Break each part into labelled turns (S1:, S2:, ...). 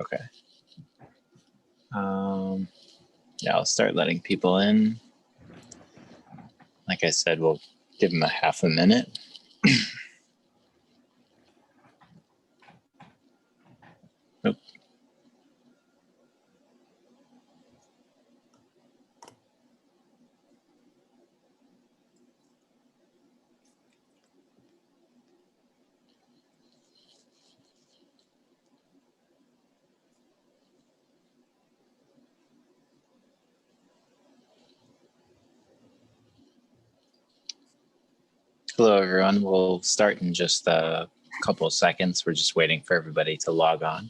S1: Okay. Yeah, I'll start letting people in. Like I said, we'll give them a half a minute. Nope. Hello, everyone. We'll start in just a couple of seconds. We're just waiting for everybody to log on.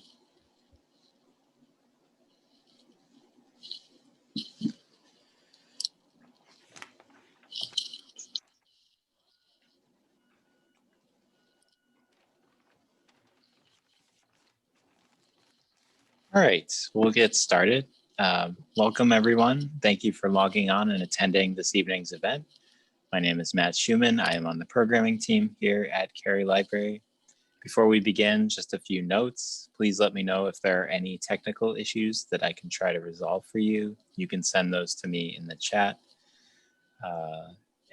S1: All right, we'll get started. Welcome, everyone. Thank you for logging on and attending this evening's event. My name is Matt Schumann. I am on the programming team here at Cary Library. Before we begin, just a few notes. Please let me know if there are any technical issues that I can try to resolve for you. You can send those to me in the chat.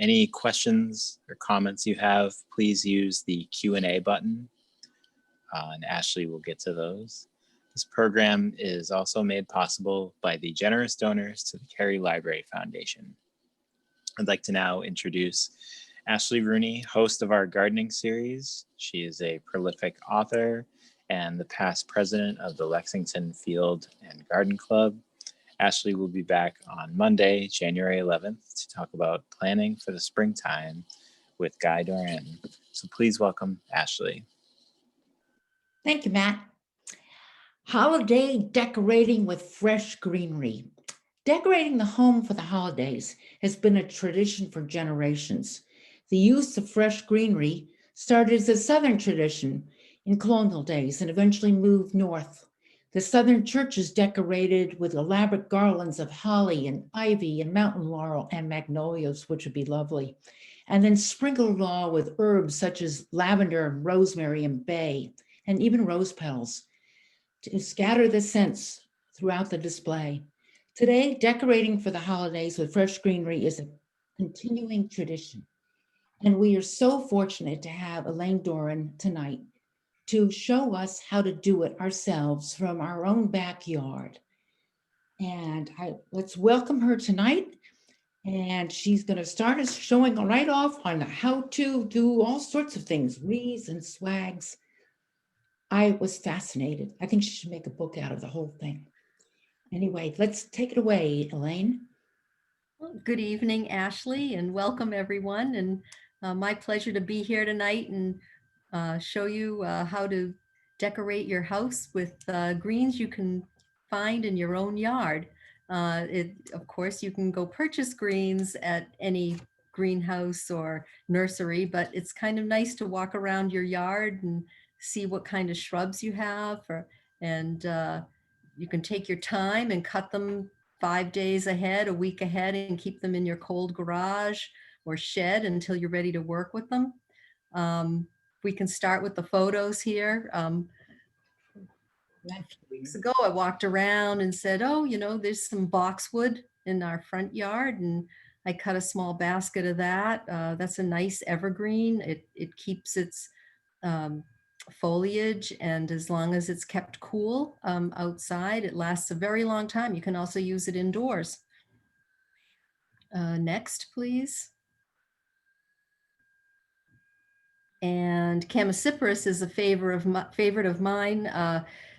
S1: Any questions or comments you have, please use the Q&A button, and Ashley will get to those. This program is also made possible by the generous donors to the Cary Library Foundation. I'd like to now introduce Ashley Rooney, host of our gardening series. She is a prolific author and the past president of the Lexington Field and Garden Club. Ashley will be back on Monday, January 11th, to talk about planning for the springtime with Guy Doran. So please welcome Ashley.
S2: Thank you, Matt. Holiday decorating with fresh greenery. Decorating the home for the holidays has been a tradition for generations. The use of fresh greenery started as a Southern tradition in colonial days and eventually moved north. The Southern churches decorated with elaborate garlands of holly and ivy and mountain laurel and magnolias, which would be lovely, and then sprinkled all with herbs such as lavender and rosemary and bay, and even rose petals to scatter the scents throughout the display. Today, decorating for the holidays with fresh greenery is a continuing tradition. And we are so fortunate to have Elaine Doran tonight to show us how to do it ourselves from our own backyard. And let's welcome her tonight. And she's going to start us showing right off on how to do all sorts of things, wreaths and swags. I was fascinated. I think she should make a book out of the whole thing. Anyway, let's take it away, Elaine.
S3: Well, good evening, Ashley, and welcome everyone. And my pleasure to be here tonight and show you how to decorate your house with greens you can find in your own yard. Of course, you can go purchase greens at any greenhouse or nursery, but it's kind of nice to walk around your yard and see what kind of shrubs you have, and you can take your time and cut them 5 days ahead, a week ahead, and keep them in your cold garage or shed until you're ready to work with them. We can start with the photos here. A few weeks ago, I walked around and said, oh, you know, there's some boxwood in our front yard, and I cut a small basket of that. That's a nice evergreen. It keeps its foliage, and as long as it's kept cool outside, it lasts a very long time. You can also use it indoors. Next, please. And Chamaecyparis is a favorite of mine,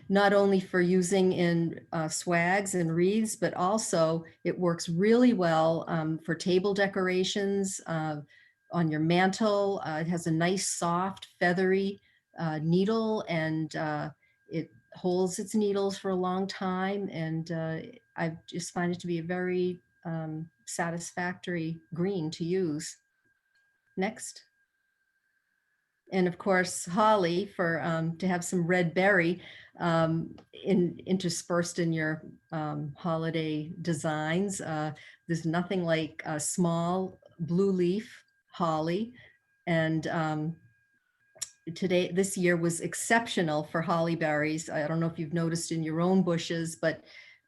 S3: not only for using in swags and wreaths, but also it works really well for table decorations on your mantle. It has a nice, soft, feathery needle, and it holds its needles for a long time. And I just find it to be a very satisfactory green to use. Next. And of course, holly for to have some red berry interspersed in your holiday designs. There's nothing like a small blue leaf holly, and this year was exceptional for holly berries. I don't know if you've noticed in your own bushes, but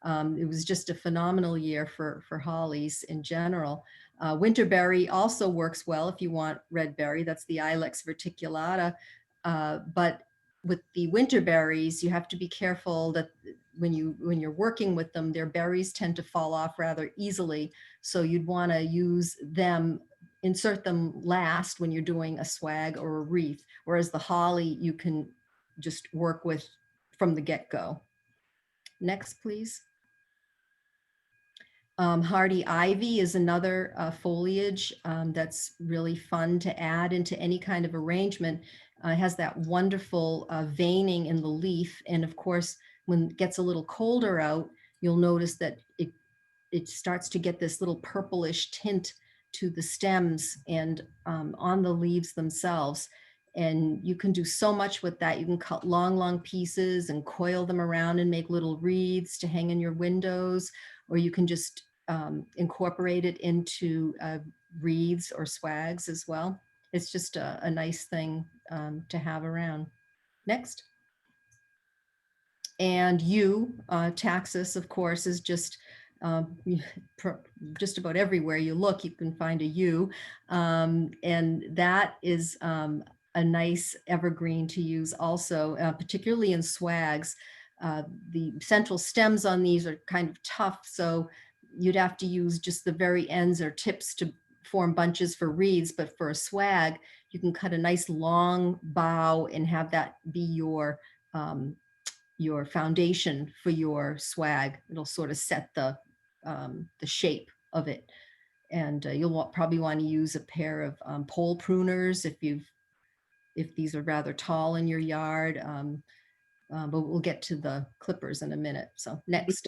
S3: it was just a phenomenal year for hollies in general. Winterberry also works well if you want red berry. That's the Ilex Particulata. But with the winter berries, you have to be careful that when you're working with them, their berries tend to fall off rather easily. So you'd want to use them, insert them last when you're doing a swag or a wreath, whereas the holly you can just work with from the get-go. Next, please. Hardy ivy is another foliage that's really fun to add into any kind of arrangement. It has that wonderful veining in the leaf. And of course, when it gets a little colder out, you'll notice that it starts to get this little purplish tint to the stems and on the leaves themselves. And you can do so much with that. You can cut long pieces and coil them around and make little wreaths to hang in your windows, or you can just incorporate it into wreaths or swags as well. It's just a nice thing to have around. Next. And taxus, of course, is just about everywhere you look, you can find a yew. And that is a nice evergreen to use also, particularly in swags. The central stems on these are kind of tough, so you'd have to use just the very ends or tips to form bunches for wreaths. But for a swag, you can cut a nice long bough and have that be your foundation for your swag. It'll sort of set the shape of it. And you'll probably want to use a pair of pole pruners if these are rather tall in your yard. But we'll get to the clippers in a minute. So next.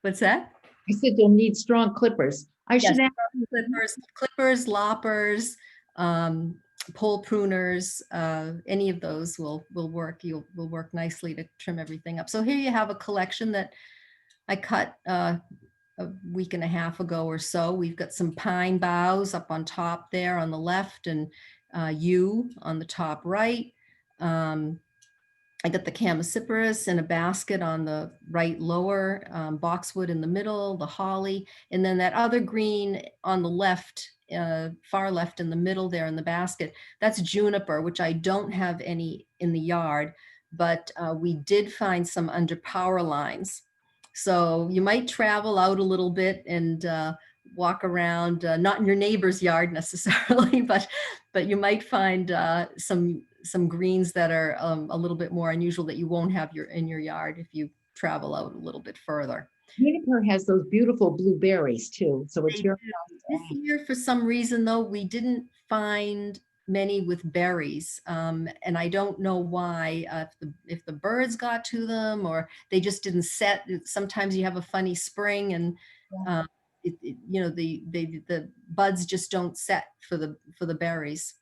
S3: What's that?
S2: I said you'll need strong clippers. I should add
S3: clippers, loppers, pole pruners, any of those will work. Will work nicely to trim everything up. So here you have a collection that I cut a week and a half ago or so. We've got some pine boughs up on top there on the left, and yew on the top right. I got the Chamaecyparis in a basket on the right lower, boxwood in the middle, the holly, and then that other green on the left, far left in the middle there in the basket, that's juniper, which I don't have any in the yard, but we did find some under power lines. So you might travel out a little bit and walk around, not in your neighbor's yard necessarily, but you might find some greens that are a little bit more unusual that you won't have in your yard if you travel out a little bit further.
S2: Juniper has those beautiful blueberries too. So it's your
S3: this year, for some reason though, we didn't find many with berries, and I don't know why. If the birds got to them or they just didn't set. Sometimes you have a funny spring and the buds just don't set for the berries.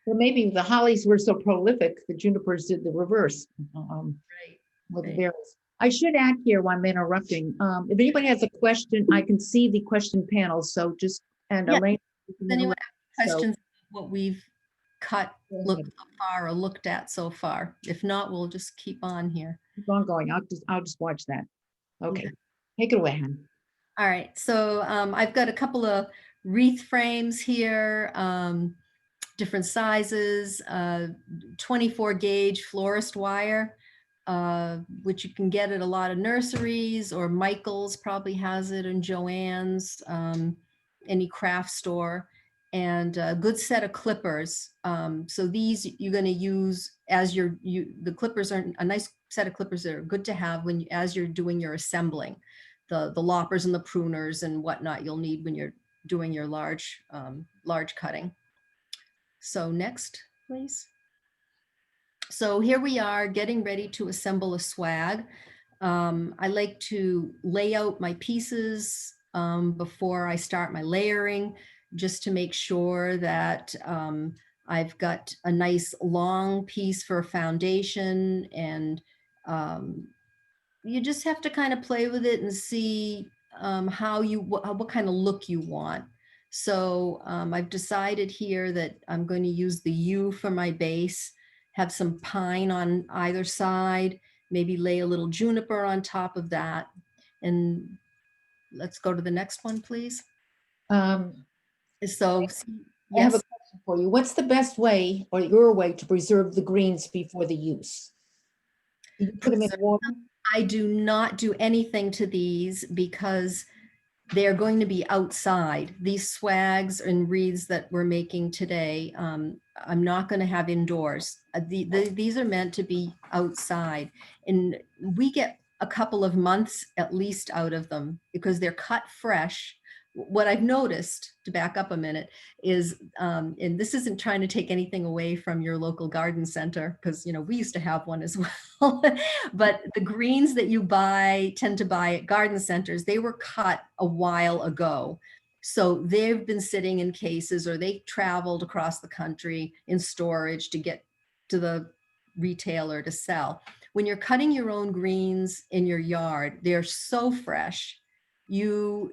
S2: Well, maybe the hollies were so prolific, the junipers did the reverse. With the berries. I should add here while I'm interrupting. If anybody has a question, I can see the question panel. So just, and Elaine.
S3: Does anyone have questions about what we've cut, looked so far or looked at so far? If not, we'll just keep on here.
S2: Keep on going. I'll just watch that. Okay. Take it away, Han.
S3: All right. So I've got a couple of wreath frames here. Different sizes, 24 gauge florist wire, which you can get at a lot of nurseries, or Michael's probably has it, and Joann's, any craft store, and a good set of clippers. So these you're going to use as the clippers are a nice set of clippers that are good to have as you're doing your assembling, the loppers and the pruners and whatnot you'll need when you're doing your large cutting. So next, please. So here we are getting ready to assemble a swag. I like to lay out my pieces before I start my layering, just to make sure that I've got a nice long piece for a foundation, and you just have to kind of play with it and see what kind of look you want. So I've decided here that I'm going to use the yew for my base, have some pine on either side, maybe lay a little juniper on top of that. And let's go to the next one, please.
S2: Um,
S3: So,
S2: I have a
S3: yes,
S2: question for you. What's the best way or your way to preserve the greens before the use? You put them in water?
S3: I do not do anything to these because they're going to be outside. These swags and wreaths that we're making today, I'm not going to have indoors. These are meant to be outside. And we get a couple of months at least out of them because they're cut fresh. What I've noticed, to back up a minute, is, and this isn't trying to take anything away from your local garden center, because, you know, we used to have one as well, but the greens that you tend to buy at garden centers, they were cut a while ago. So they've been sitting in cases, or they traveled across the country in storage to get to the retailer to sell. When you're cutting your own greens in your yard, they're so fresh. You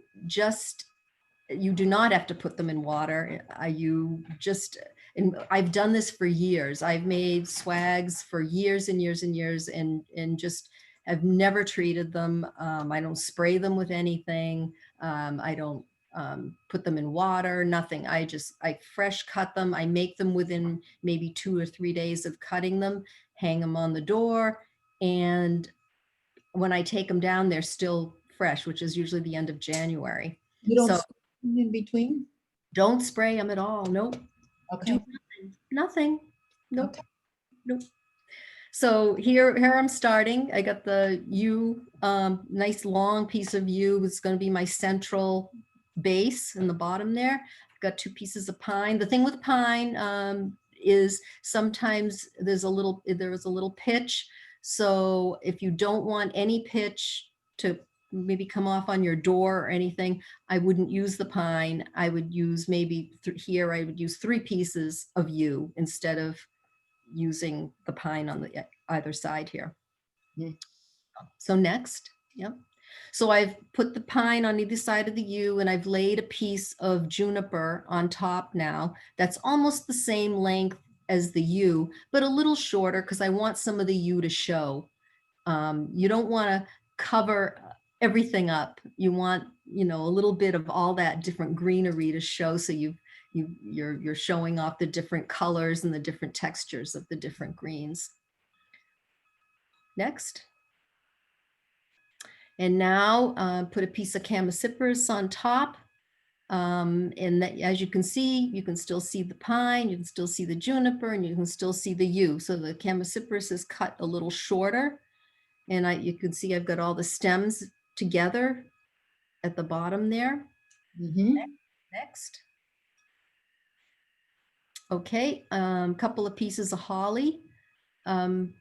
S3: do not have to put them in water. And I've done this for years. I've made swags for years and years and years, and just have never treated them. I don't spray them with anything. I don't put them in water, nothing. I fresh cut them. I make them within maybe 2 or 3 days of cutting them, hang them on the door. And when I take them down, they're still fresh, which is usually the end of January.
S2: You don't
S3: So
S2: spray them in between?
S3: don't spray them at all. Nope.
S2: Okay.
S3: Do nothing. Nope.
S2: Okay.
S3: Nope. So here I'm starting. I got the yew, nice long piece of yew. It's going to be my central base in the bottom there. I've got 2 pieces of pine. The thing with pine is sometimes there's a little pitch. So if you don't want any pitch to maybe come off on your door or anything, I wouldn't use the pine. I would use maybe here, I would use 3 pieces of yew instead of using the pine on the either side here.
S2: Mhm.
S3: So next, yep. So I've put the pine on either side of the yew, and I've laid a piece of juniper on top now. That's almost the same length as the yew, but a little shorter because I want some of the yew to show. You don't want to cover everything up. You want, you know, a little bit of all that different greenery to show. So you're showing off the different colors and the different textures of the different greens. Next. And now put a piece of Chamaecyparis on top. And that, as you can still see the pine, you can still see the juniper, and you can still see the yew. So the Chamaecyparis is cut a little shorter. And you can see I've got all the stems together at the bottom there.
S2: Mm-hmm.
S3: Next. Okay, couple of pieces of holly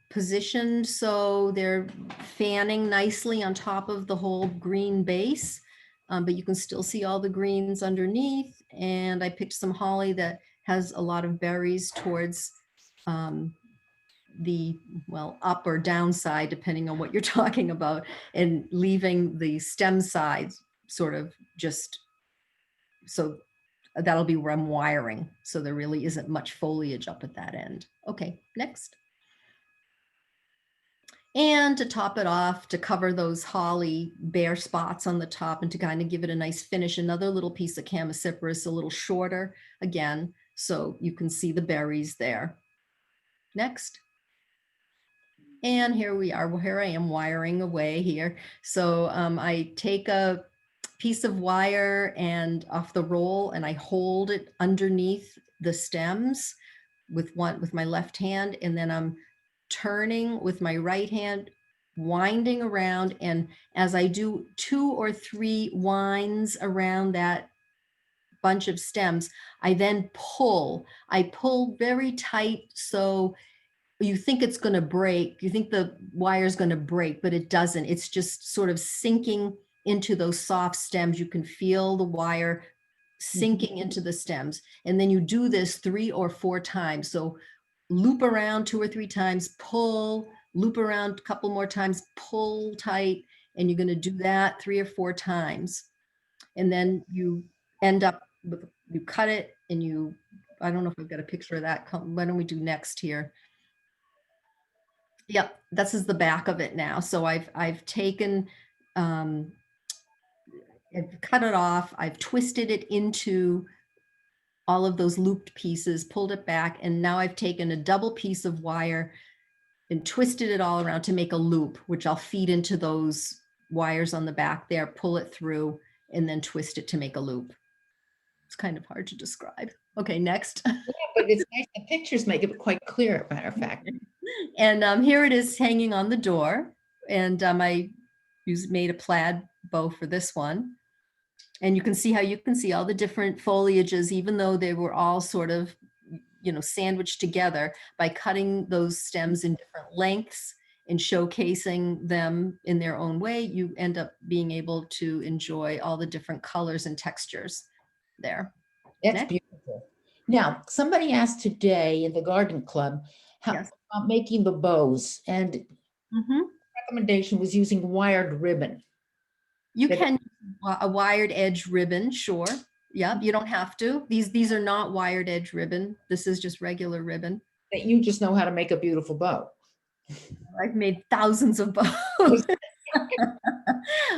S3: positioned so they're fanning nicely on top of the whole green base, but you can still see all the greens underneath. And I picked some holly that has a lot of berries towards the, well, up or down side, depending on what you're talking about, and leaving the stem sides sort of just, so that'll be where I'm wiring. So there really isn't much foliage up at that end. Okay, next. And to top it off, to cover those holly bare spots on the top and to kind of give it a nice finish, another little piece of Chamaecyparis, a little shorter again, so you can see the berries there. Next. And here we are. Well, here I am wiring away here. So I take a piece of wire and off the roll, and I hold it underneath the stems with my left hand, and then I'm turning with my right hand, winding around. And as I do 2 or 3 winds around that bunch of stems, I then pull. I pull very tight, so you think it's going to break. You think the wire is going to break, but it doesn't. It's just sort of sinking into those soft stems. You can feel the wire sinking into the stems. And then you do this 3 or 4 times. So loop around 2 or 3 times, pull, loop around a couple more times, pull tight. And you're going to do that 3 or 4 times. And then you end up you cut it and you, I don't know if I've got a picture of that. Why don't we do next here? Yep, this is the back of it now. So I've taken, I've cut it off. I've twisted it into all of those looped pieces, pulled it back, and now I've taken a double piece of wire and twisted it all around to make a loop, which I'll feed into those wires on the back there, pull it through, and then twist it to make a loop. It's kind of hard to describe. Okay, next.
S2: Yeah, but it's nice. The pictures make it quite clear, as a matter of fact.
S3: And here it is hanging on the door. And I made a plaid bow for this one. And you can see how you can see all the different foliages, even though they were all sort of, you know, sandwiched together. By cutting those stems in different lengths and showcasing them in their own way, you end up being able to enjoy all the different colors and textures there.
S2: That's
S3: Next.
S2: beautiful. Now, somebody asked today in the garden club how
S3: Yes.
S2: about making the bows, and recommendation was using wired ribbon.
S3: You
S2: That-
S3: can use a wired edge ribbon, sure. Yeah, you don't have to. These are not wired edge ribbon. This is just regular ribbon.
S2: That you just know how to make a beautiful bow.
S3: I've made thousands of bows.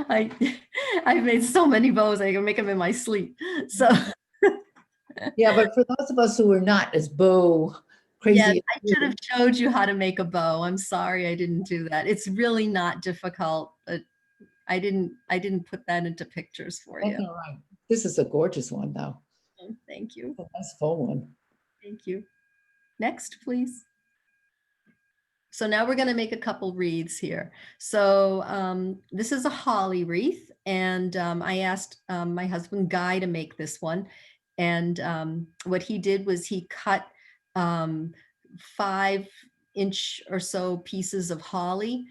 S3: I've made so many bows, I can make them in my sleep. So
S2: Yeah, but for those of us who are not as bow crazy,
S3: yeah,
S2: as
S3: I should have showed you how to make a bow. I'm sorry I didn't do that. It's really not difficult, but I didn't put that into pictures for
S2: that's
S3: you.
S2: all right. This is a gorgeous one, though.
S3: Thank you.
S2: A nice full one.
S3: Thank you. Next, please. So now we're going to make a couple wreaths here. So this is a holly wreath, and I asked my husband Guy to make this one. And what he did was he cut 5-inch or so pieces of holly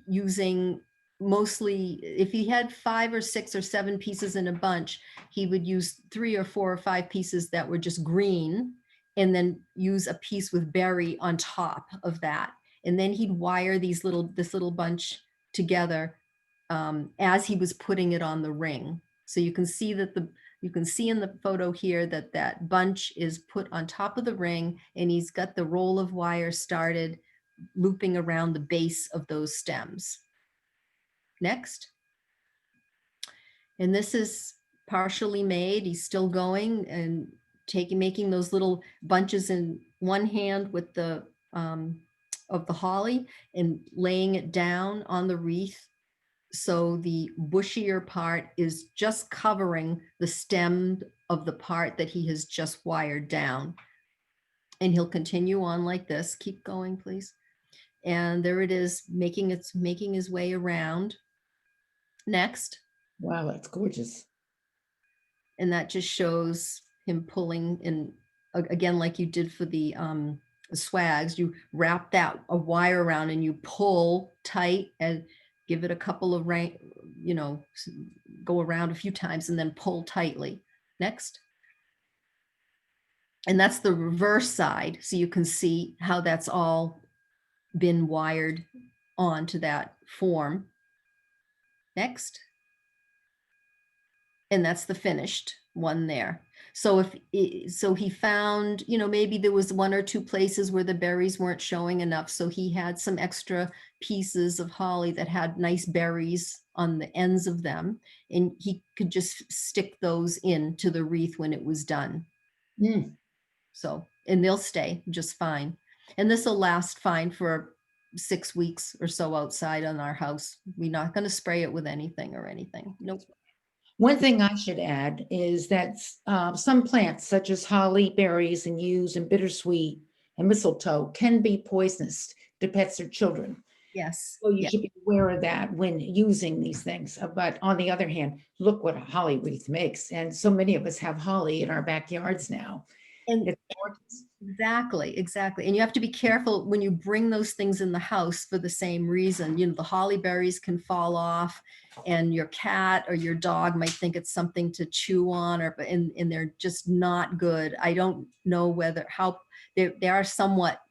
S3: using mostly, if he had 5 or 6 or 7 pieces in a bunch, he would use 3 or 4 or 5 pieces that were just green, and then use a piece with berry on top of that. And then he'd wire this little bunch together as he was putting it on the ring. So you can see that you can see in the photo here that that bunch is put on top of the ring, and he's got the roll of wire started looping around the base of those stems. Next. And this is partially made. He's still going and making those little bunches in one hand with the of the holly and laying it down on the wreath. So the bushier part is just covering the stem of the part that he has just wired down. And he'll continue on like this. Keep going, please. And there it is, making his way around. Next.
S2: Wow, that's gorgeous.
S3: And that just shows him pulling in, again, like you did for the swags, you wrap a wire around and you pull tight and give it a couple of go around a few times and then pull tightly. Next. And that's the reverse side. So you can see how that's all been wired onto that form. Next. And that's the finished one there. So so he found, maybe there was 1 or 2 places where the berries weren't showing enough. So he had some extra pieces of holly that had nice berries on the ends of them. And he could just stick those into the wreath when it was done. So, and they'll stay just fine. And this will last fine for 6 weeks or so outside on our house. We're not going to spray it with anything or anything. Nope.
S2: One thing I should add is that some plants, such as holly, berries, and yews, and bittersweet, and mistletoe, can be poisonous to pets or children.
S3: Yes.
S2: So you should be aware of that when using these things. But on the other hand, look what a holly wreath makes. And so many of us have holly in our backyards now.
S3: And
S2: it's gorgeous.
S3: Exactly. And you have to be careful when you bring those things in the house for the same reason. The holly berries can fall off and your cat or your dog might think it's something to chew on, and they're just not good. I don't know how they are somewhat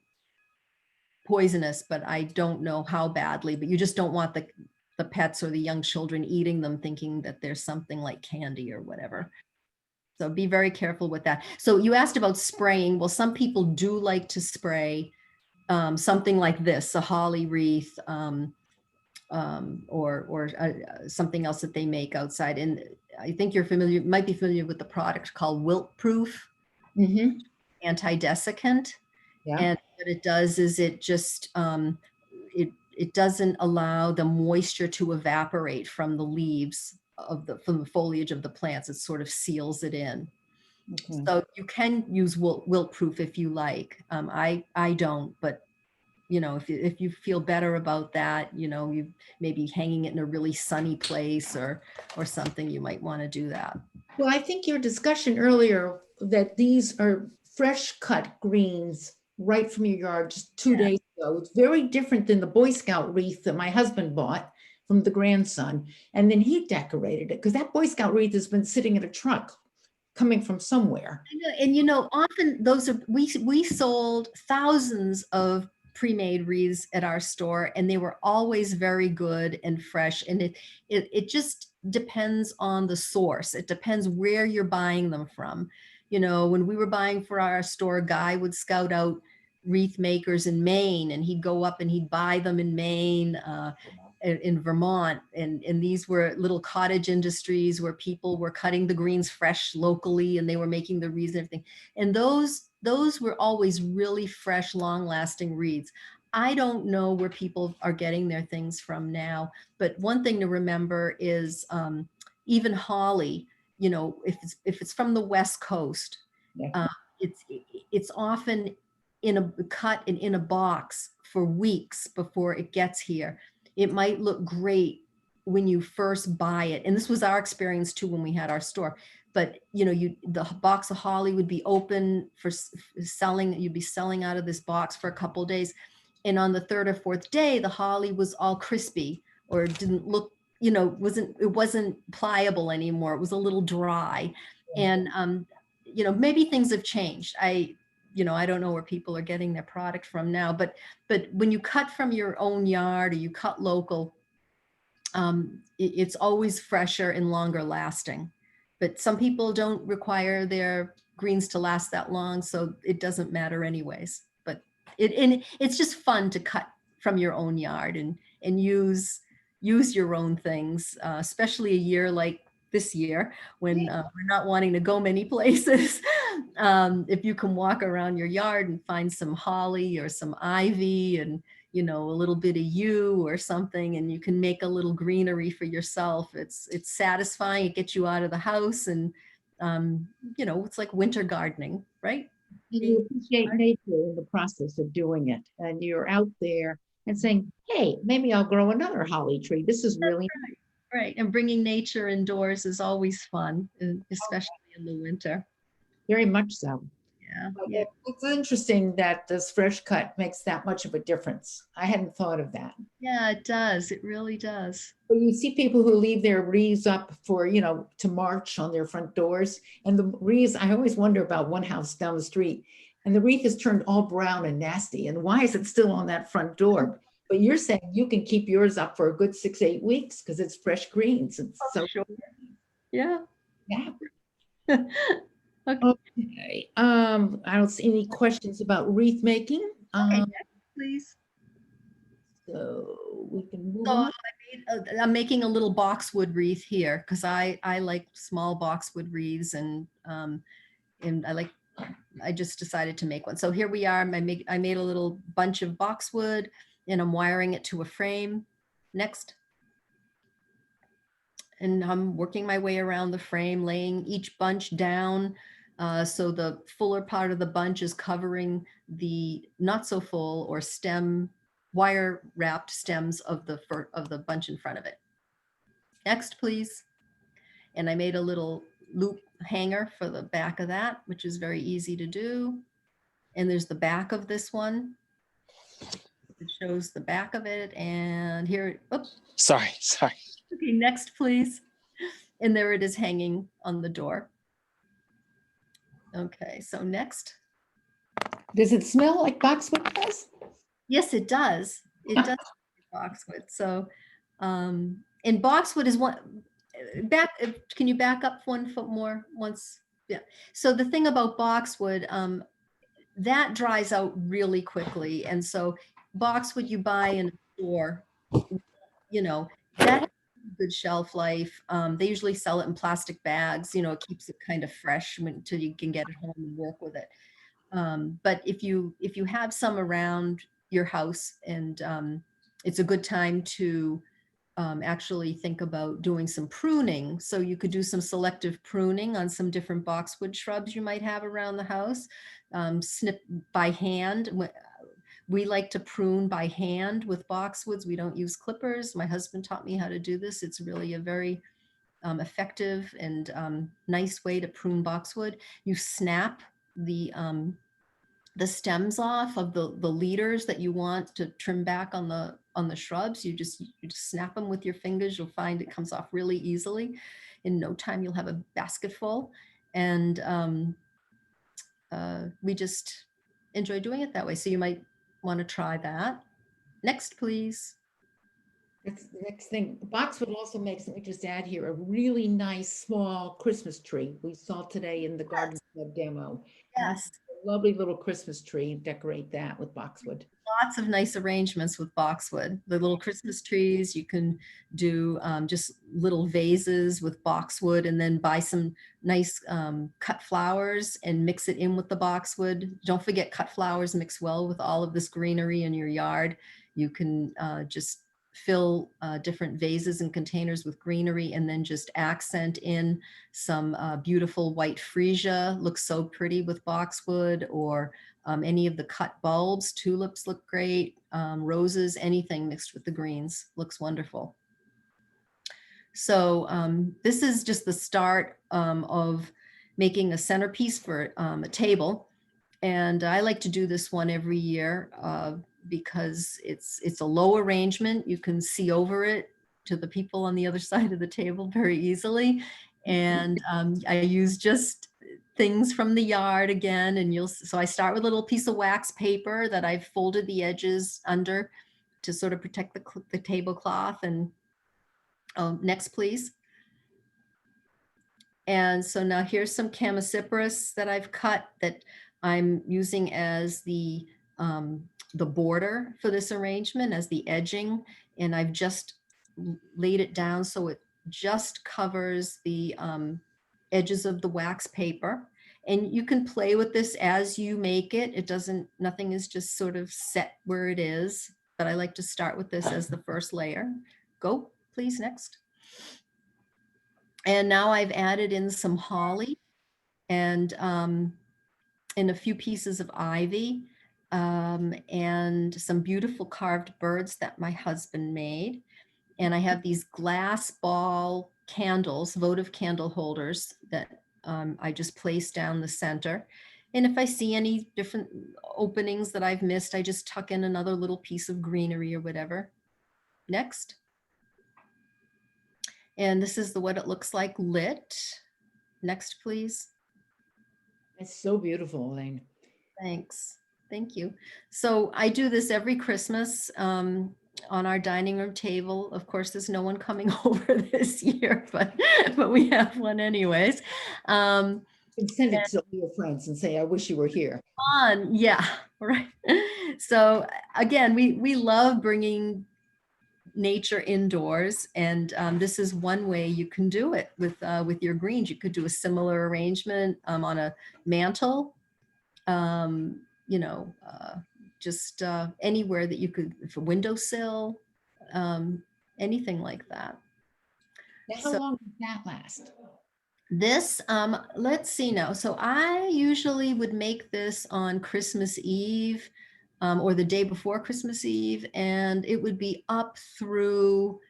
S3: poisonous, but I don't know how badly. But you just don't want the pets or the young children eating them thinking that there's something like candy or whatever. So be very careful with that. So you asked about spraying. Well, some people do like to spray something like this, a holly wreath, or something else that they make outside. And I think you're familiar, might be familiar with the product called wilt proof anti-desiccant.
S2: Yeah.
S3: And what it does is it just, it doesn't allow the moisture to evaporate from the leaves from the foliage of the plants. It sort of seals it in.
S2: Okay.
S3: So you can use wilt proof if you like. I don't, but you know, if you feel better about that, you know, you maybe hanging it in a really sunny place or something, you might want to do that.
S2: Well, I think your discussion earlier that these are fresh cut greens right from your yard just 2 days ago. It's very different than the Boy Scout wreath that my husband bought from the grandson. And then he decorated it because that Boy Scout wreath has been sitting in a truck coming from somewhere.
S3: And you know, often those are, we sold thousands of pre-made wreaths at our store, and they were always very good and fresh. And it just depends on the source. It depends where you're buying them from. You know, when we were buying for our store, a guy would scout out wreath makers in Maine, and he'd go up and he'd buy them in Maine, in Vermont, and these were little cottage industries where people were cutting the greens fresh locally, and they were making the wreaths and everything. And those were always really fresh, long-lasting wreaths. I don't know where people are getting their things from now, but one thing to remember is even holly. You know, if it's from the West Coast,
S2: Yeah.
S3: it's often cut and in a box for weeks before it gets here. It might look great when you first buy it. And this was our experience too when we had our store. But you know, the box of holly would be open for selling. You'd be selling out of this box for a couple of days. And on the third or fourth day, the holly was all crispy or didn't look, you know, it wasn't pliable anymore. It was a little dry. And you know, maybe things have changed. You know, I don't know where people are getting their product from now, but when you cut from your own yard or you cut local, it's always fresher and longer lasting. But some people don't require their greens to last that long, so it doesn't matter anyways. But it's just fun to cut from your own yard and use your own things, especially a year like this year when we're not wanting to go many places. If you can walk around your yard and find some holly or some ivy and, you know, a little bit of yew or something, and you can make a little greenery for yourself. It's satisfying. It gets you out of the house, and you know, it's like winter gardening, right?
S2: And you appreciate nature in the process of doing it. And you're out there and saying, hey, maybe I'll grow another holly tree. This is really
S3: right. And bringing nature indoors is always fun, especially in the winter.
S2: very much so.
S3: Yeah.
S2: It's interesting that this fresh cut makes that much of a difference. I hadn't thought of that.
S3: Yeah, it does. It really does.
S2: But you see people who leave their wreaths up for, you know, to march on their front doors. And the wreaths, I always wonder about one house down the street, and the wreath is turned all brown and nasty. And why is it still on that front door? But you're saying you can keep yours up for a good 6-8 weeks because it's fresh greens. It's so
S3: sure. Yeah.
S2: Yeah. Okay. I don't see any questions about wreath making.
S3: Okay, please.
S2: So we can move
S3: So
S2: on.
S3: I'm making a little boxwood wreath here because I like small boxwood wreaths, and I just decided to make one. So here we are. I made a little bunch of boxwood, and I'm wiring it to a frame. Next. And I'm working my way around the frame, laying each bunch down. So the fuller part of the bunch is covering the not so full or wire wrapped stems of the bunch in front of it. Next, please. And I made a little loop hanger for the back of that, which is very easy to do. And there's the back of this one. It shows the back of it. And here, oops.
S1: Sorry.
S3: Okay, next, please. And there it is hanging on the door. Okay, so next.
S2: Does it smell like boxwood does?
S3: Yes, it does. It does boxwood. So, and boxwood is one, can you back up 1 foot more once So the thing about boxwood, that dries out really quickly. And so boxwood you buy in a store, you know, that has good shelf life. They usually sell it in plastic bags, you know, it keeps it kind of fresh until you can get it home and work with it. But if you have some around your house, and it's a good time to actually think about doing some pruning. So you could do some selective pruning on some different boxwood shrubs you might have around the house. Snip by hand. We like to prune by hand with boxwoods. We don't use clippers. My husband taught me how to do this. It's really a very effective and nice way to prune boxwood. You snap the stems off of the leaders that you want to trim back on the shrubs. You just snap them with your fingers. You'll find it comes off really easily. In no time, you'll have a basket full. And we just enjoy doing it that way. So you might want to try that. Next, please.
S2: That's the next thing. Boxwood also makes, let me just add here, a really nice small Christmas tree. We saw today in the garden club demo.
S3: Yes.
S2: A lovely little Christmas tree, and decorate that with boxwood.
S3: Lots of nice arrangements with boxwood. The little Christmas trees, you can do just little vases with boxwood, and then buy some nice cut flowers and mix it in with the boxwood. Don't forget, cut flowers mix well with all of this greenery in your yard. You can just fill different vases and containers with greenery, and then just accent in some beautiful white freesia. Looks so pretty with boxwood, or any of the cut bulbs. Tulips look great. Roses, anything mixed with the greens looks wonderful. So this is just the start of making a centerpiece for a table. And I like to do this one every year because it's a low arrangement. You can see over it to the people on the other side of the table very easily. And I use just things from the yard again. And so I start with a little piece of wax paper that I've folded the edges under to sort of protect the tablecloth. And next, please. And so now here's some Chamaecyparis that I've cut that I'm using as the border for this arrangement, as the edging. And I've just laid it down so it just covers the edges of the wax paper. And you can play with this as you make it. It doesn't, nothing is just sort of set where it is, but I like to start with this as the first layer. Go, please, next. And now I've added in some holly and a few pieces of ivy and some beautiful carved birds that my husband made. And I have these glass ball candles, votive candle holders that I just place down the center. And if I see any different openings that I've missed, I just tuck in another little piece of greenery or whatever. Next. And this is what it looks like lit. Next, please.
S2: It's so beautiful, Elaine.
S3: Thanks. Thank you. So I do this every Christmas on our dining room table. Of course, there's no one coming over this year, but we have one anyways.
S2: And send it to your friends and say, I wish you were here.
S3: Yeah, right. So again, we love bringing nature indoors, and this is one way you can do it with your greens. You could do a similar arrangement on a mantle, you know, just anywhere that you could, if a windowsill, anything like that.
S2: Now, how long does that last?
S3: This, let's see now. So I usually would make this on Christmas Eve or the day before Christmas Eve, and it would be up through,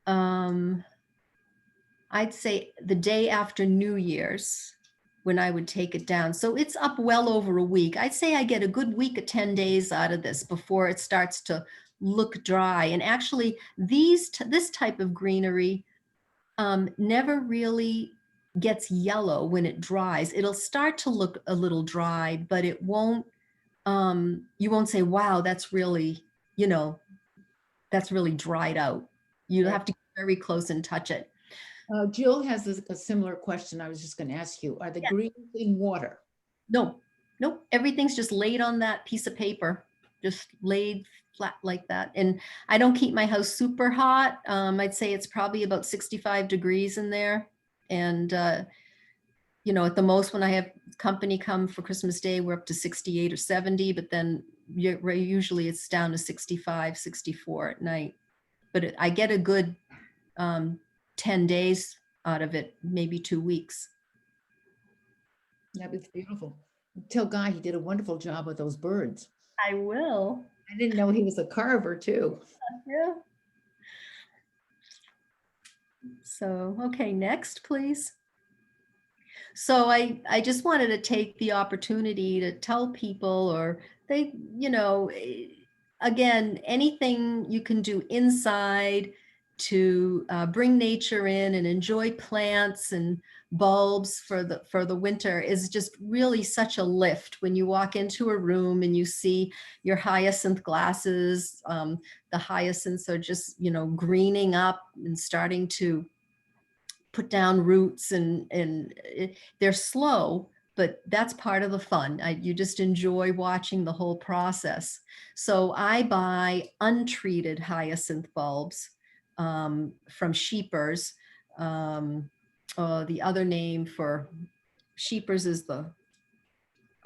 S3: I'd say the day after New Year's when I would take it down. So it's up well over a week. I'd say I get a good week of 10 days out of this before it starts to look dry. And actually this type of greenery never really gets yellow when it dries. It'll start to look a little dry, but it won't, you won't say, wow, that's really, that's really dried out. You have to get very close and touch it.
S2: Jill has a similar question. I was just going to ask you, are the
S3: Yeah.
S2: greens in water?
S3: No, nope. Everything's just laid on that piece of paper, just laid flat like that. And I don't keep my house super hot. I'd say it's probably about 65 degrees in there. And, you know, at the most when I have company come for Christmas Day, we're up to 68 or 70, but then usually it's down to 65, 64 at night. But I get a good 10 days out of it, maybe 2 weeks.
S2: Yeah, it's beautiful. Tell Guy he did a wonderful job with those birds.
S3: I will.
S2: I didn't know he was a carver too.
S3: Yeah. So, okay, next, please. So I just wanted to take the opportunity to tell people, or they, you know, again, anything you can do inside to bring nature in and enjoy plants and bulbs for the winter is just really such a lift when you walk into a room and you see your hyacinth glasses. The hyacinths are just, you know, greening up and starting to put down roots, and they're slow, but that's part of the fun. You just enjoy watching the whole process. So I buy untreated hyacinth bulbs from sheepers. The other name for sheepers is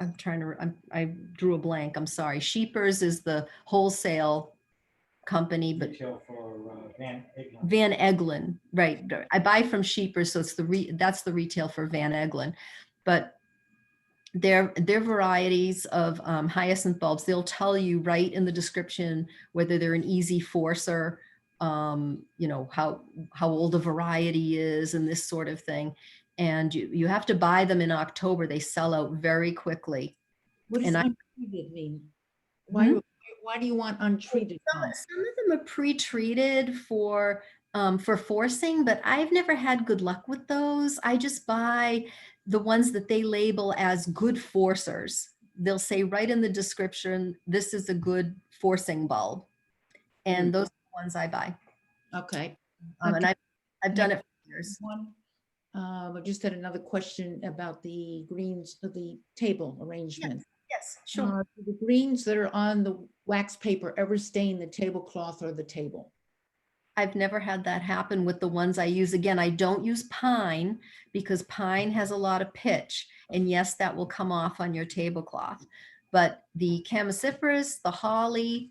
S3: I drew a blank. I'm sorry. Sheepers is the wholesale company, but
S4: Retail for Van Eglen.
S3: Van Eglen, right? I buy from Sheepers, so it's that's the retail for Van Eglen, but they're varieties of hyacinth bulbs. They'll tell you right in the description whether they're an easy forcer, you know, how old a variety is, and this sort of thing. And you have to buy them in October. They sell out very quickly.
S2: What does
S3: And
S2: untreated mean? Why do you want untreated bulbs?
S3: Some of them are pre-treated for forcing, but I've never had good luck with those. I just buy the ones that they label as good forcers. They'll say right in the description, this is a good forcing bulb. And those are the ones I buy.
S2: Okay.
S3: And I've done it for years.
S2: I just had another question about the greens, the table arrangement.
S3: Yes, sure.
S2: Do the greens that are on the wax paper ever stain the tablecloth or the table?
S3: I've never had that happen with the ones I use. Again, I don't use pine because pine has a lot of pitch. And yes, that will come off on your tablecloth. But the Chamaecyparis, the holly,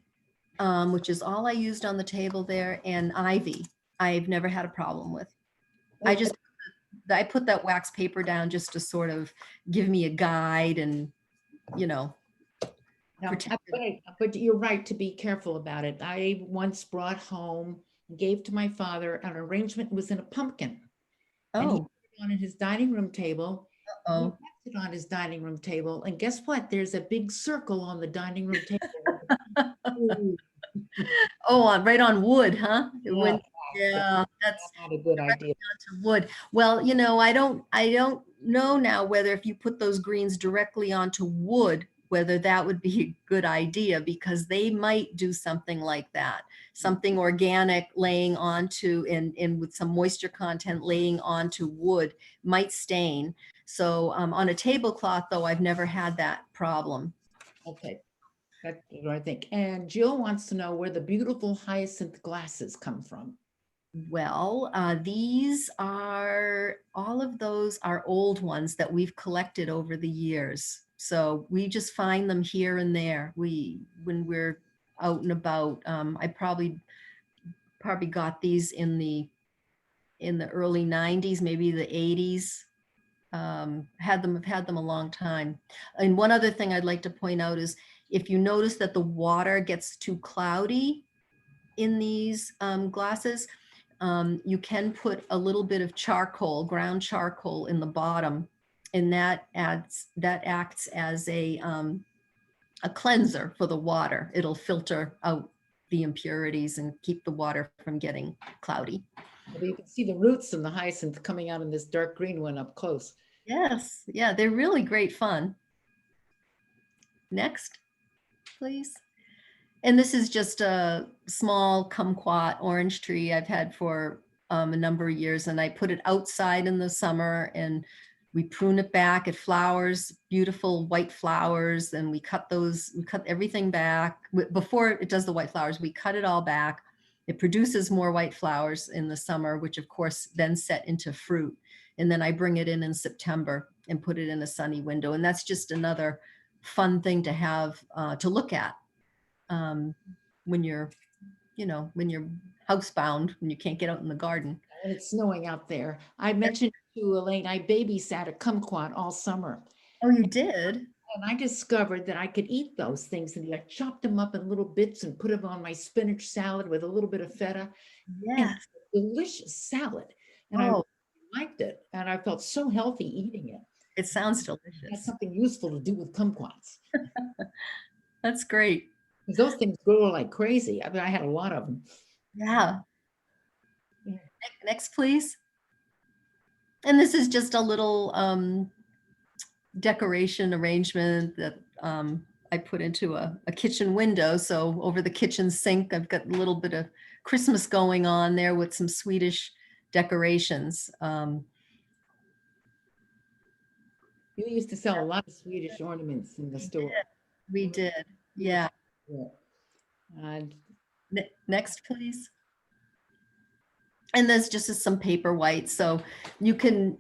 S3: which is all I used on the table there, and ivy, I've never had a problem with.
S2: Okay.
S3: I put that wax paper down just to sort of give me a guide and, you know.
S2: No, but you're right to be careful about it. I once brought home, gave to my father, an arrangement was in a pumpkin. And he put it on his dining room table. He left it on his dining room table. And guess what? There's a big circle on the dining room table.
S3: Right on wood, huh?
S2: Yeah,
S3: That's
S2: not a good idea.
S3: to wood. Well, you know, I don't know now whether if you put those greens directly onto wood, whether that would be a good idea, because they might do something like that, something organic laying onto and with some moisture content laying onto wood might stain. So on a tablecloth, though, I've never had that problem.
S2: Okay, that's what I think. And Jill wants to know where the beautiful hyacinth glasses come from.
S3: Well, all of those are old ones that we've collected over the years. So we just find them here and there. When we're out and about, I probably got these in the early 90s, maybe the 80s. Have had them a long time. And one other thing I'd like to point out is if you notice that the water gets too cloudy in these glasses, you can put a little bit of charcoal, ground charcoal, in the bottom, and that acts as a cleanser for the water. It'll filter out the impurities and keep the water from getting cloudy.
S2: You can see the roots of the hyacinth coming out in this dark green one up close.
S3: Yes, yeah, they're really great fun. Next, please. And this is just a small kumquat orange tree I've had for a number of years, and I put it outside in the summer, and we prune it back. It flowers, beautiful white flowers, and we cut everything back. Before it does the white flowers, we cut it all back. It produces more white flowers in the summer, which of course then set into fruit. And then I bring it in September and put it in a sunny window. And that's just another fun thing to have, to look at when you're, when you're housebound, when you can't get out in the garden.
S2: And it's snowing out there. I mentioned to Elaine, I babysat a kumquat all summer.
S3: Oh, you did?
S2: And I discovered that I could eat those things, and I chopped them up in little bits and put them on my spinach salad with a little bit of feta.
S3: Yes.
S2: Delicious salad. And I liked it. And I felt so healthy eating it.
S3: It sounds
S2: That's
S3: delicious.
S2: something useful to do with kumquats.
S3: That's great.
S2: Because those things grow like crazy. I mean, I had a lot of them.
S3: Yeah.
S2: Yeah.
S3: Next, please. And this is just a little decoration arrangement that I put into a kitchen window. So over the kitchen sink, I've got a little bit of Christmas going on there with some Swedish decorations.
S2: You used to sell a lot of Swedish ornaments in the store.
S3: We did. Yeah.
S2: Yeah. And
S3: Next, please. And there's just some paper whites. So you can,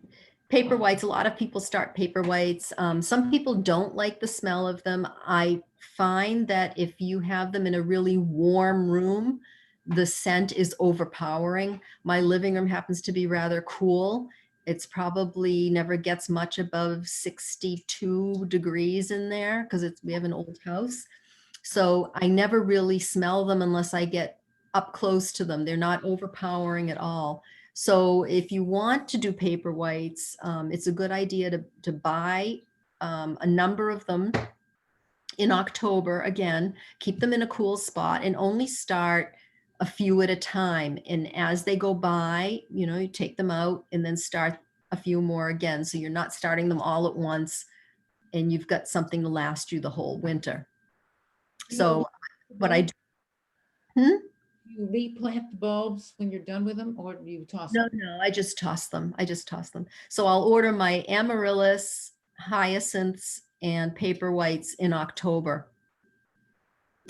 S3: paper whites, a lot of people start paper whites. Some people don't like the smell of them. I find that if you have them in a really warm room, the scent is overpowering. My living room happens to be rather cool. It's probably never gets much above 62 degrees in there because we have an old house. So I never really smell them unless I get up close to them. They're not overpowering at all. So if you want to do paper whites, it's a good idea to buy a number of them in October. Again, keep them in a cool spot and only start a few at a time. And as they go by, you take them out and then start a few more again. So you're not starting them all at once and you've got something to last you the whole winter. So what I do.
S2: You replant the bulbs when you're done with them, or do you toss them?
S3: No, I just toss them. So I'll order my Amaryllis, Hyacinths, and paper whites in October.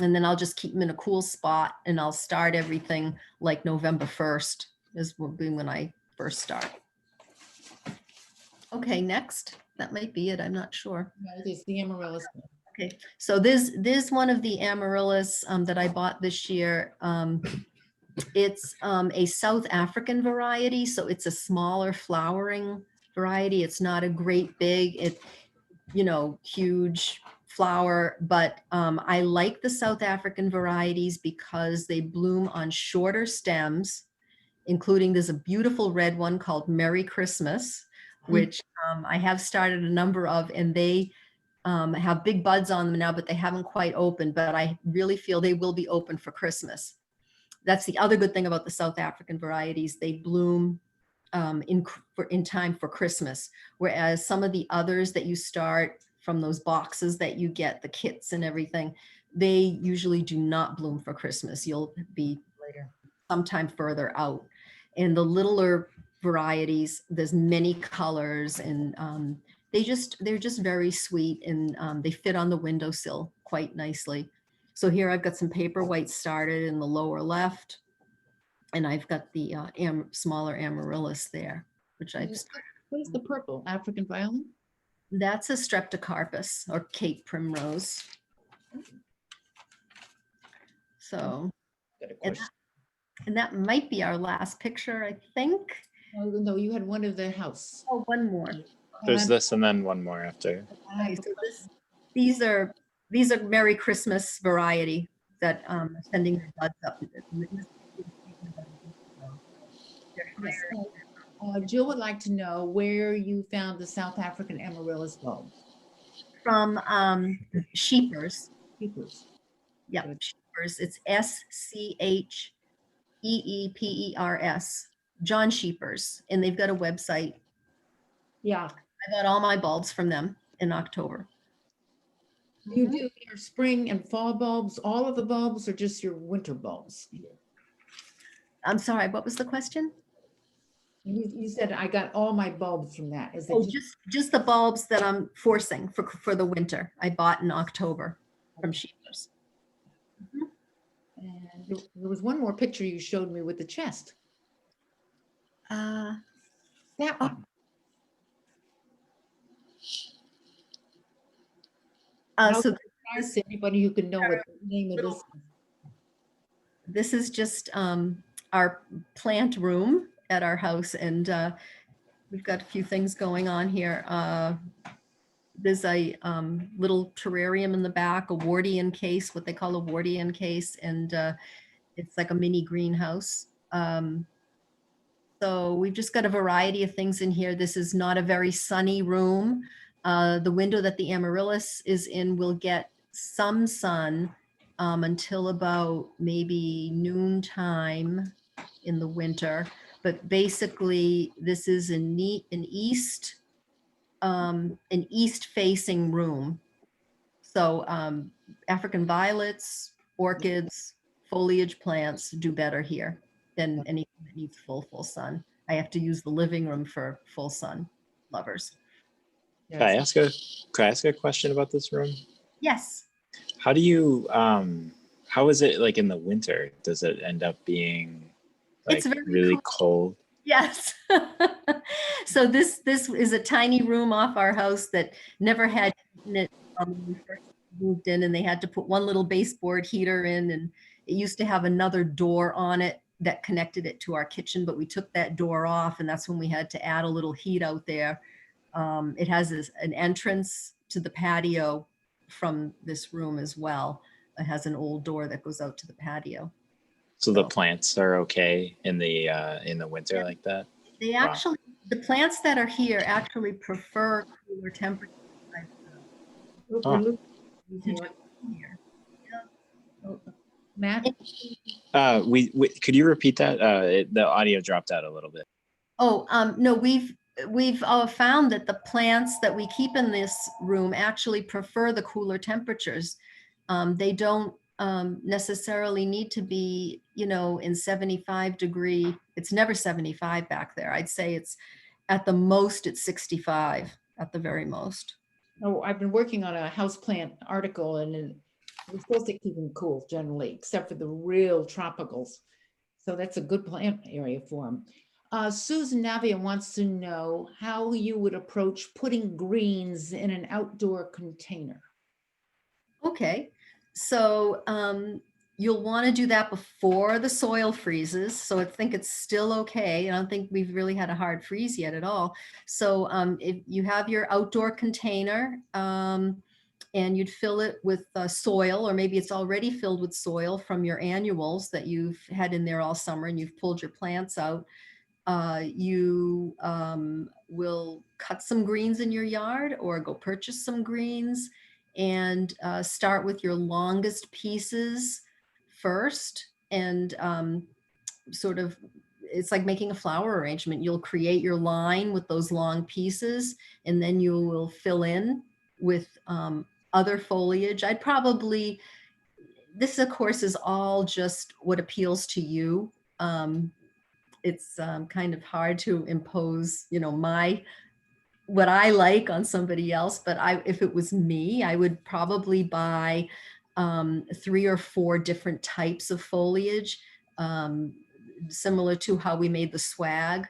S3: And then I'll just keep them in a cool spot and I'll start everything like November 1st will be when I first start. Okay, next. That might be it. I'm not sure.
S2: No, it's the Amaryllis.
S3: Okay, so this one of the Amaryllis that I bought this year. It's a South African variety, so it's a smaller flowering variety. It's not a great big, huge flower, but I like the South African varieties because they bloom on shorter stems, including there's a beautiful red one called Merry Christmas, which I have started a number of, and they have big buds on them now, but they haven't quite opened, but I really feel they will be open for Christmas. That's the other good thing about the South African varieties. They bloom in time for Christmas, whereas some of the others that you start from those boxes that you get, the kits and everything, they usually do not bloom for Christmas. You'll be later, sometime further out. And the littler varieties, there's many colors, and they're just very sweet, and they fit on the windowsill quite nicely. So here I've got some paper whites started in the lower left, and I've got the smaller Amaryllis there, which I've started.
S2: What is the purple? African violet?
S3: That's a Streptocarpus or Cape Primrose. So,
S2: Got a question.
S3: and that might be our last picture, I think.
S2: No, you had one of the house.
S3: Oh, one more.
S1: There's this and then one more after.
S3: Okay, so these are Merry Christmas variety that sending their buds up.
S2: Jill would like to know where you found the South African Amaryllis bulbs.
S3: From Sheepers.
S2: Keepers.
S3: Yeah,
S2: Good.
S3: Sheepers. It's SCHEEPERS. John Sheepers, and they've got a website.
S2: Yeah.
S3: I got all my bulbs from them in October.
S2: You do your spring and fall bulbs, all of the bulbs, or just your winter bulbs?
S3: I'm sorry, what was the question?
S2: You said I got all my bulbs from that. Is it
S3: Oh, just the bulbs that I'm forcing for the winter. I bought in October from Sheepers.
S2: and there was one more picture you showed me with the chest.
S3: Uh,
S2: That
S3: Oh.
S2: one.
S3: so
S2: There's anybody who can know what the name of this is.
S3: this is just our plant room at our house, and we've got a few things going on here. There's a little terrarium in the back, a Wardian case, what they call a Wardian case, and it's like a mini greenhouse. So we've just got a variety of things in here. This is not a very sunny room. The window that the Amaryllis is in will get some sun until about maybe noontime in the winter. But basically, this is an east facing room. So African violets, orchids, foliage plants do better here than anything that needs full sun. I have to use the living room for full sun lovers.
S1: Can I ask a question about this room?
S3: Yes.
S1: How do you how is it like in the winter? Does it end up being like
S3: It's very
S1: really cold?
S3: Yes. So this is a tiny room off our house that never had it when we first moved in, and they had to put one little baseboard heater in, and it used to have another door on it that connected it to our kitchen, but we took that door off, and that's when we had to add a little heat out there. It has an entrance to the patio from this room as well. It has an old door that goes out to the patio.
S1: So the plants are okay in the winter like that?
S3: They actually, the plants that are here actually prefer cooler temperatures.
S1: Oh.
S2: Matt?
S1: Could you repeat that? The audio dropped out a little bit.
S3: Oh, no, we've found that the plants that we keep in this room actually prefer the cooler temperatures. They don't necessarily need to be, in 75-degree. It's never 75 back there. I'd say it's at the most, it's 65 at the very most.
S2: Oh, I've been working on a houseplant article, and we're supposed to keep them cool generally, except for the real tropicals. So that's a good plant area for them. Susan Navia wants to know how you would approach putting greens in an outdoor container.
S3: Okay, so you'll want to do that before the soil freezes. So I think it's still okay. I don't think we've really had a hard freeze yet at all. So if you have your outdoor container and you'd fill it with soil, or maybe it's already filled with soil from your annuals that you've had in there all summer and you've pulled your plants out, you will cut some greens in your yard or go purchase some greens and start with your longest pieces first, and sort of, it's like making a flower arrangement. You'll create your line with those long pieces, and then you will fill in with other foliage. I'd probably, this of course is all just what appeals to you. It's kind of hard to impose, what I like on somebody else, but if it was me, I would probably buy 3 or 4 different types of foliage, similar to how we made the swag.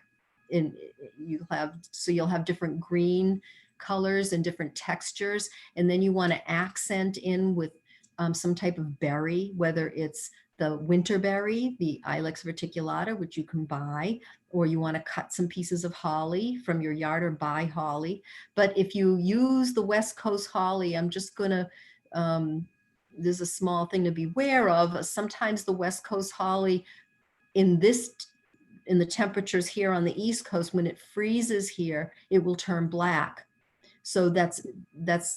S3: And you'll have different green colors and different textures, and then you want to accent in with some type of berry, whether it's the winter berry, the Ilex Particulata, which you can buy, or you want to cut some pieces of holly from your yard or buy holly. But if you use the West Coast holly, I'm just going to, there's a small thing to beware of. Sometimes the West Coast holly in the temperatures here on the East Coast, when it freezes here, it will turn black. So that's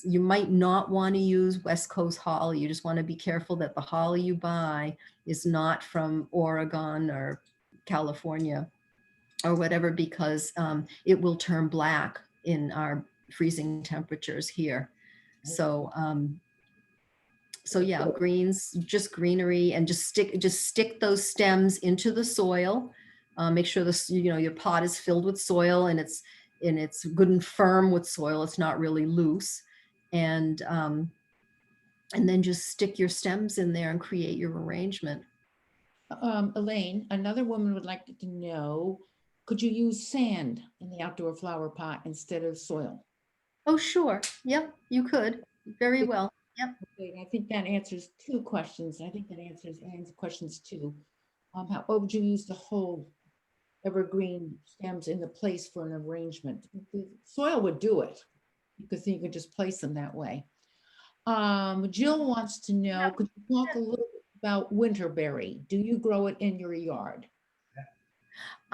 S3: you might not want to use West Coast holly. You just want to be careful that the holly you buy is not from Oregon or California or whatever, because it will turn black in our freezing temperatures here. So so yeah, greens, just greenery, and just stick those stems into the soil Make sure this, your pot is filled with soil and it's good and firm with soil. It's not really loose. And then just stick your stems in there and create your arrangement.
S2: Elaine, another woman would like to know, could you use sand in the outdoor flower pot instead of soil?
S3: Oh, sure. Yep, you could. Very well. Yep.
S2: Okay, I think that answers two questions. I think that answers Anne's questions too. What would you use to hold evergreen stems into place for an arrangement? The soil would do it because then you could just place them that way. Jill wants to know, could you talk a little bit about winterberry? Do you grow it in your yard?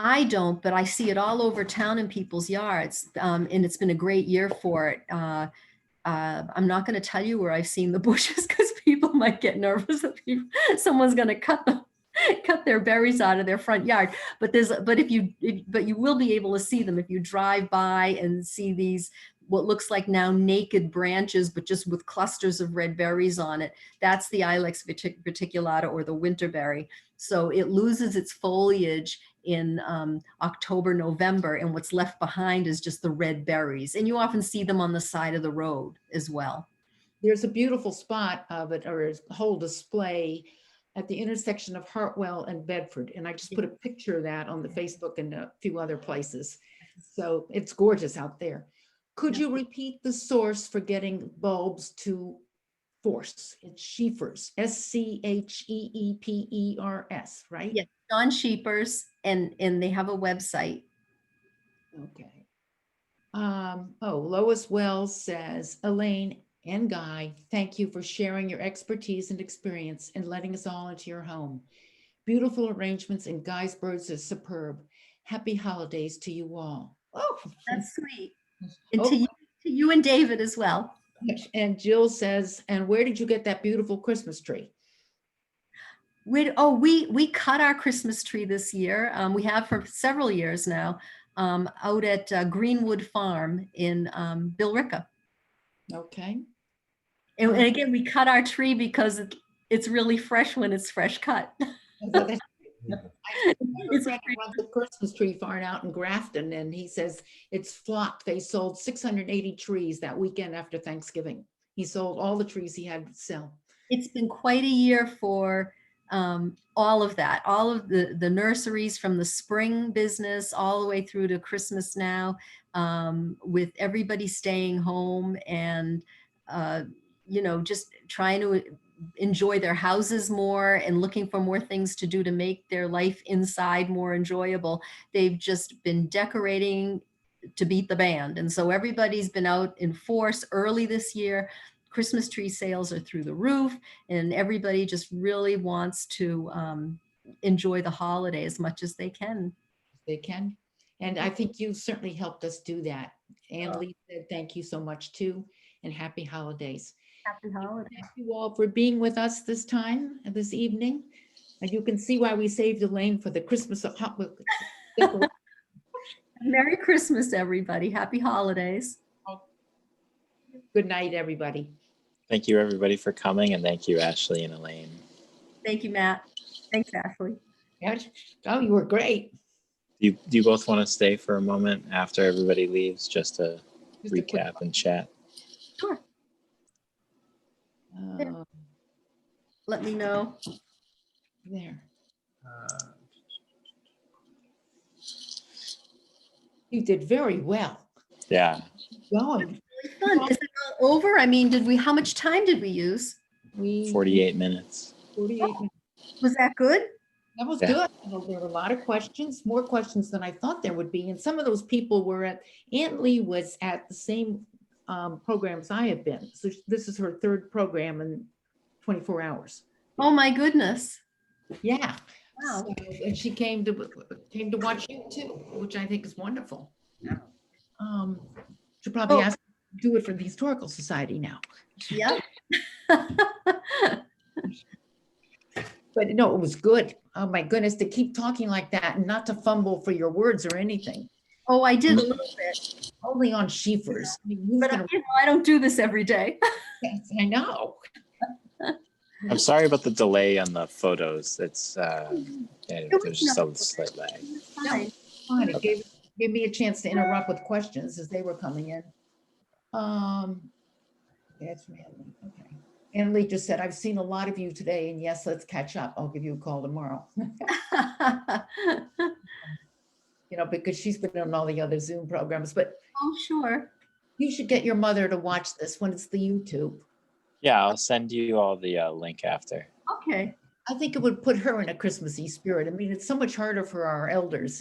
S3: I don't, but I see it all over town in people's yards, and it's been a great year for it. I'm not going to tell you where I've seen the bushes because people might get nervous that someone's going to cut their berries out of their front yard. But you will be able to see them if you drive by and see these what looks like now naked branches, but just with clusters of red berries on it. That's the Ilex Particulata or the winterberry. So it loses its foliage in October, November, and what's left behind is just the red berries. And you often see them on the side of the road as well.
S2: There's a beautiful spot of it, or a whole display at the intersection of Hartwell and Bedford. And I just put a picture of that on the Facebook and a few other places. So it's gorgeous out there. Could you repeat the source for getting bulbs to force? It's Schiefers, Scheepers, right?
S3: Yes, John Sheepers, and they have a website.
S2: Okay. Lois Wells says, Elaine and Guy, thank you for sharing your expertise and experience and letting us all into your home. Beautiful arrangements, and Guy's birds are superb. Happy holidays to you all. Oh,
S3: that's sweet. And to you and David as well.
S2: And Jill says, and where did you get that beautiful Christmas tree?
S3: We cut our Christmas tree this year. We have for several years now, out at Greenwood Farm in Billerica.
S2: Okay.
S3: And again, we cut our tree because it's really fresh when it's fresh cut.
S2: It's a runs a Christmas tree farm out in Grafton, and he says it's flocked. They sold 680 trees that weekend after Thanksgiving. He sold all the trees he had to sell.
S3: It's been quite a year for all of that, all of the nurseries from the spring business all the way through to Christmas now, with everybody staying home and just trying to enjoy their houses more and looking for more things to do to make their life inside more enjoyable. They've just been decorating to beat the band. And so everybody's been out in force early this year. Christmas tree sales are through the roof, and everybody just really wants to enjoy the holiday as much as they can.
S2: They can. And I think you certainly helped us do that. And Lee said thank you so much too, and happy holidays.
S3: Happy holidays.
S2: Thank you all for being with us this evening. And you can see why we saved Elaine for the Christmas of Hot Wheels.
S3: Merry Christmas, everybody. Happy holidays.
S2: Good night, everybody.
S1: Thank you, everybody, for coming, and thank you, Ashley and Elaine.
S3: Thank you, Matt. Thanks, Ashley.
S2: Oh, you were great.
S1: Do you both want to stay for a moment after everybody leaves, just to recap and chat?
S3: Sure. Let me know.
S2: There. You did very well.
S1: Yeah.
S2: Going.
S3: Fun. Is it all over? I mean, how much time did we use?
S1: 48 minutes.
S2: 48 minutes.
S3: Was that good?
S2: That was good. There were a lot of questions, more questions than I thought there would be. And some of those people were Aunt Lee was at the same programs I have been. So this is her third program in 24 hours.
S3: Oh my goodness.
S2: Yeah.
S3: Wow.
S2: So, and she came to watch you too, which I think is wonderful. She'll probably ask to do it for the Historical Society now.
S3: Yep.
S2: But no, it was good. Oh my goodness, to keep talking like that and not to fumble for your words or anything.
S3: Oh, I did a little bit.
S2: Only on Schiefers. I mean,
S3: but I don't do this every day.
S2: Yes, I know.
S1: I'm sorry about the delay on the photos. It's
S3: was
S1: there's just a
S3: no
S1: slight lag.
S3: Fine.
S2: Fine, it
S1: Okay.
S2: gave me a chance to interrupt with questions as they were coming in. That's from Annalie, okay. Annalie just said, I've seen a lot of you today, and yes, let's catch up. I'll give you a call tomorrow. Because she's been on all the other Zoom programs, but
S3: Oh, sure.
S2: you should get your mother to watch this when it's the YouTube.
S1: Yeah, I'll send you all the link after.
S3: Okay.
S2: I think it would put her in a Christmassy spirit. I mean, it's so much harder for our elders,